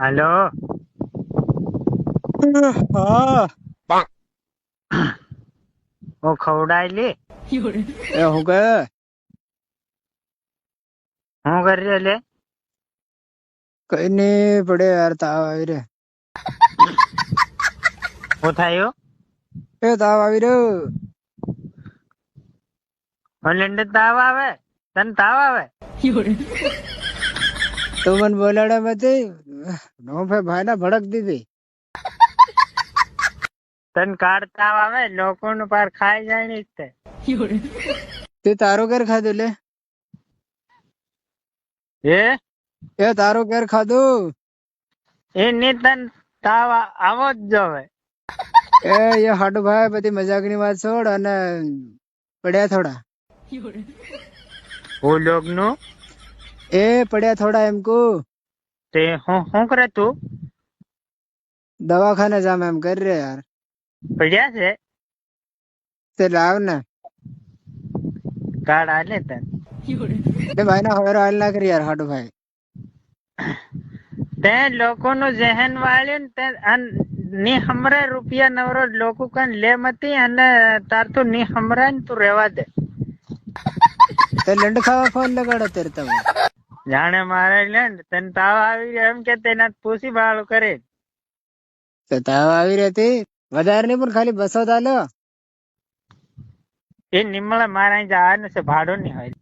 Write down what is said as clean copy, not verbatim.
હાલો. હા હું ખવડાય લે. એ હું કહે હું કરી લે. કઈ નઈ પડે યાર, તાવ આવી રે. હું થયું? એ તાવ આવી રહ્યો. ઓલેન્ડ તાવ આવે? તને તાવ આવે? તું મને બોલાડે મતી નો ભાઈ ના ભડક દીધી. તને કાર તાવ આવે? લોકોનું પાર ખાઈ જાય ને તે. તે તારું ઘેર ખાધું લે. એ તારું ઘેર ખાધું. ની તને તાવ આવો જ જોવે. એ હાડુ ભાઈ, બધી મજાક ની વાત છોડ અને પડ્યા થોડા. હું લોગ નું એ પડ્યા થોડા એમ કો. તે હું કરે તું? દવાખાને જામ એમ કરી રે યાર. પડ્યા છે તે લાવ ને. કાર્ડ આલે તને. તે ભાઈ ના હવે હાલ ના કરી યાર હાડુ ભાઈ. તે લોકોનું જહેન વાળ્યું ને તે ની હમરે રૂપિયા નવરો લોકો કન લે મતી અને તાર તો ની હમરા ને તું રેવા દે. તે લંડ ખાવા ફોન લગાડો તેર તમે. જાણે મારે લેન્ડ તને તાવ આવી ગયો એમ કે તેના પૂછી બાળું કરે. તો તાવ આવી રહેતી વધારે નહીં પણ ખાલી 200 તાલો. એ નિમળે મારા અહીં જવાનું છે, ભાડો નહીં હોય.